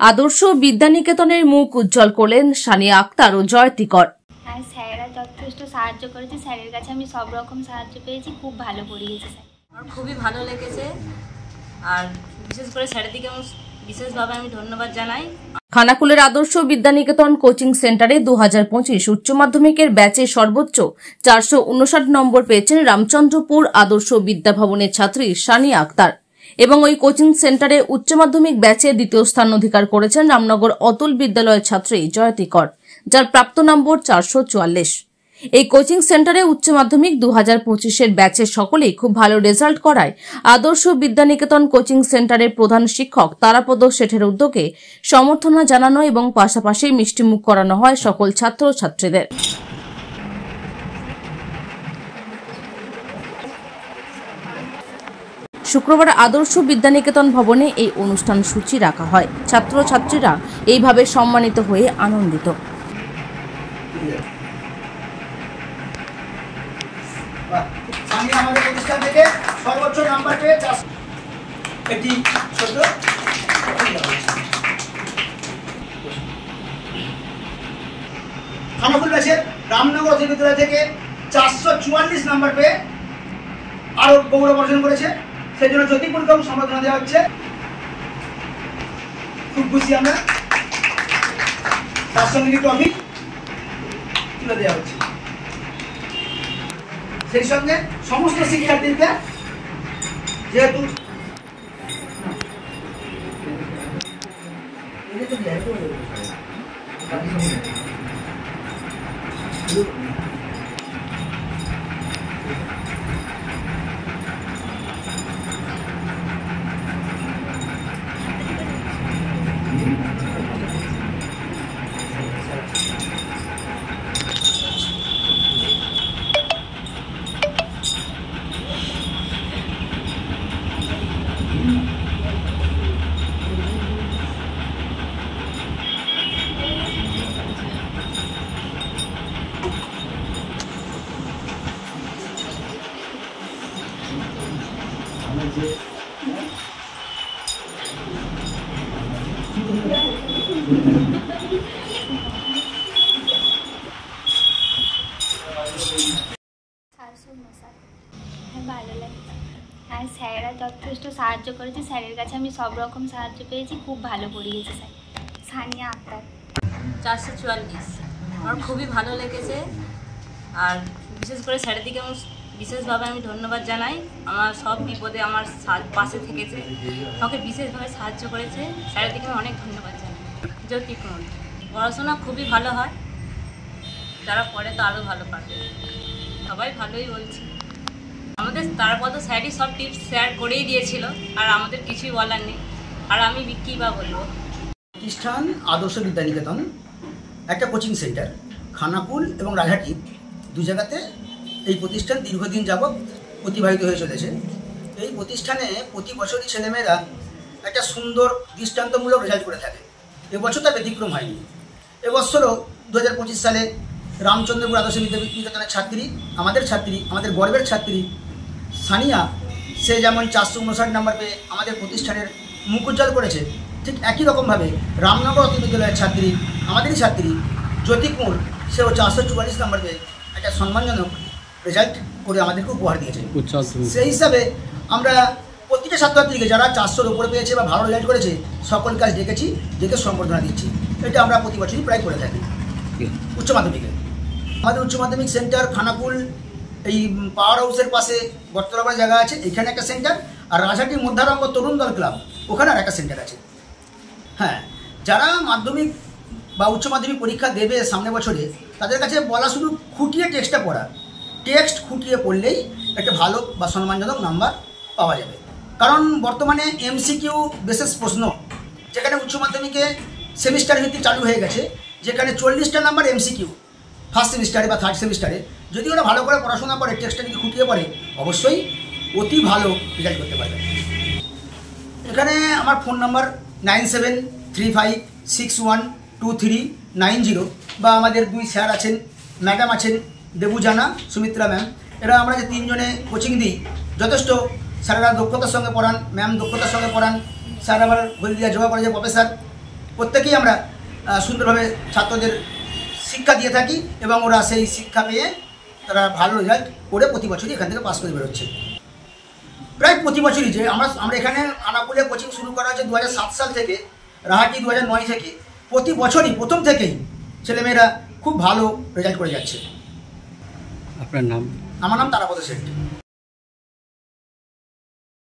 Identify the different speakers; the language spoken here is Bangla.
Speaker 1: আদর্শ বিদ্যানিকেতনের মুখ উজ্জ্বল করলেন সানিয়া আক্তার ও জয়তী কর।
Speaker 2: হ্যাঁ, স্যারেরা যথেষ্ট সাহায্য করেছে। স্যারের কাছে আমি সব রকম সাহায্য পেয়েছি, খুব ভালো পড়িয়েছে স্যার।
Speaker 3: আমার খুবই ভালো লেগেছে, আর বিশেষ করে স্যারের দিকে বিশেষভাবে আমি ধন্যবাদ জানাই।
Speaker 1: খানাকুলের আদর্শ বিদ্যানিকেতন কোচিং সেন্টারে 2025 উচ্চ মাধ্যমিকের ব্যাচে সর্বোচ্চ 459 নম্বর পেয়েছেন রামচন্দ্রপুর আদর্শ বিদ্যাভবনের ছাত্রী সানিয়া আক্তার এবং ওই কোচিং সেন্টারে উচ্চ মাধ্যমিক ব্যাচে দ্বিতীয় স্থান অধিকার করেছেন রামনগর অতুল বিদ্যালয়ের ছাত্রী জয়তী কর, যার প্রাপ্ত নম্বর 444। এই কোচিং সেন্টারে উচ্চ মাধ্যমিক 2025-এর ব্যাচের সকলেই খুব ভালো রেজাল্ট করায় আদর্শ বিদ্যানিকেতন কোচিং সেন্টারের প্রধান শিক্ষক তারাপদ শেঠের উদ্যোগে সমর্থনা জানানো এবং পাশাপাশি মিষ্টিমুখ করানো হয় সকল ছাত্র ছাত্রীদের। শুক্রবার আদর্শ বিদ্যানিকেতন ভবনে এই অনুষ্ঠান সূচি রাখা হয়। ছাত্রছাত্রীরা এইভাবে সম্মানিত হয়ে আনন্দিত।
Speaker 4: আমাদের প্রতিষ্ঠান থেকে সর্বোচ্চ নাম্বার পেয়ে এটি ছোট খানাকুল ব্যাচের রামনগর বিদ্যালয় থেকে 444 নাম্বার পেয়ে আরো গৌরব অর্জন করেছে। সেই জন্য জ্যোতিপুরকেও সম্বর্ধনা দেওয়া হচ্ছে। খুব খুশি আমরা। তার সঙ্গে ট্রফি তুলে দেওয়া হচ্ছে। সেই সঙ্গে সমস্ত শিক্ষার্থীকে যেহেতু
Speaker 2: ভালো লাগে। হ্যাঁ, স্যারেরা যথেষ্ট সাহায্য করেছে। স্যারের কাছে আমি সব রকম সাহায্য পেয়েছি, খুব ভালো পড়িয়েছে স্যার। সানিয়া আক্তার
Speaker 3: 444 আমার খুবই ভালো লেগেছে, আর বিশেষ করে স্যারের দিকে বিশেষভাবে আমি ধন্যবাদ জানাই। আমার সব বিপদে আমার পাশে থেকেছে, আমাকে বিশেষভাবে সাহায্য করেছে। স্যারের দিকে আমি অনেক ধন্যবাদ জানাই। জ্যোতি কর পড়াশোনা খুবই ভালো হয়, যারা পড়ে তো আরও ভালো পারবে। সবাই ভালোই বলছে। আমাদের তারপর স্যারই সব টিপস শেয়ার করেই দিয়েছিল, আর আমাদের কিছুই বলার নেই। আর আমি কী বা বলবো।
Speaker 4: প্রতিষ্ঠান আদর্শ বিদ্যানিকেতন একটা কোচিং সেন্টার, খানাকুল এবং রাজহাটি দু জায়গাতে এই প্রতিষ্ঠান দীর্ঘদিন যাবৎ অতিবাহিত হয়ে চলেছে। এই প্রতিষ্ঠানে প্রতি বছরই ছেলেমেয়েরা একটা সুন্দর দৃষ্টান্তমূলক রেজাল্ট করে থাকে। এবছর তার ব্যতিক্রম হয়নি। এবছরও 2025 সালে রামচন্দ্রপুর আদর্শ বিদ্যানিকেতনের ছাত্রী, আমাদের গর্বের ছাত্রী সানিয়া, সে যেমন 459 নাম্বার পেয়ে আমাদের প্রতিষ্ঠানের মুখ উজ্জ্বল করেছে, ঠিক একই রকমভাবে রামনগর অতুল বিদ্যালয়ের ছাত্রী, আমাদেরই ছাত্রী জ্যোতিপুর, সেও 444 নাম্বার পেয়ে একটা সম্মানজনক রেজাল্ট করে আমাদেরকে উপহার দিয়েছে। সেই হিসাবে আমরা প্রতিটা ছাত্রছাত্রীকে যারা 400-র উপরে পেয়েছে বা ভালো রেজাল্ট করেছে সকল কাজ ডেকে সম্বর্ধনা দিচ্ছি। এটা আমরা প্রতি বছরই প্রায় করে থাকি। উচ্চ মাধ্যমিকে আমাদের উচ্চ মাধ্যমিক সেন্টার খানাকুল এই পাওয়ার হাউসের পাশে বটতলা জায়গা আছে, এখানে একটা সেন্টার, আর রাজহাটি মধ্যারঙ্গ তরুণ দল ক্লাব ওখানে আর একটা সেন্টার আছে। হ্যাঁ, যারা মাধ্যমিক বা উচ্চ মাধ্যমিক পরীক্ষা দেবে সামনে বছরে, তাদের কাছে বলা শুধু খুঁটিয়ে টেক্সটটা পড়া। টেক্সট খুঁটিয়ে পড়লেই একটা ভালো বা সম্মানজনক নাম্বার পাওয়া যাবে। কারণ বর্তমানে এমসিকিউ বেসিস প্রশ্ন, যেখানে উচ্চ মাধ্যমিকে সেমিস্টার ভিত্তিক চালু হয়ে গেছে, যেখানে 40টা নাম্বার এমসিকিউ ফার্স্ট সেমিস্টারে বা থার্ড সেমিস্টারে, যদি ওরা ভালো করে পড়াশোনা করে, টেক্সটটা যদি খুঁটিয়ে পড়ে, অবশ্যই অতি ভালো রেজাল্ট করতে পারবে। এখানে আমার ফোন নাম্বার 9735612390, বা আমাদের 2 স্যার আছেন, ম্যাডাম আছেন, দেবুজানা, সুমিত্রা ম্যাম। এরা আমরা যে 3 জনে কোচিং দিই, যথেষ্ট স্যারেরা দক্ষতার সঙ্গে পড়ান, ম্যাম দক্ষতার সঙ্গে পড়ান, স্যার আবার হলদিয়া যোগা কলেজের প্রফেসর, প্রত্যেকেই আমরা সুন্দরভাবে ছাত্রদের শিক্ষা দিয়ে থাকি এবং ওরা সেই শিক্ষা পেয়ে তারা ভালো রেজাল্ট করে প্রতি বছরই এখান থেকে পাস করে বেরোচ্ছে। প্রায় প্রতি বছরই যে আমরা এখানে খানাকুলে কোচিং শুরু করা হয়েছে 2007 সাল থেকে, রাহাটি 2009 থেকে। প্রতি বছরই প্রথম থেকেই ছেলেমেয়েরা খুব ভালো রেজাল্ট করে যাচ্ছে।
Speaker 5: আপনার নাম?
Speaker 4: আমার নাম তারাপদ শেঠ।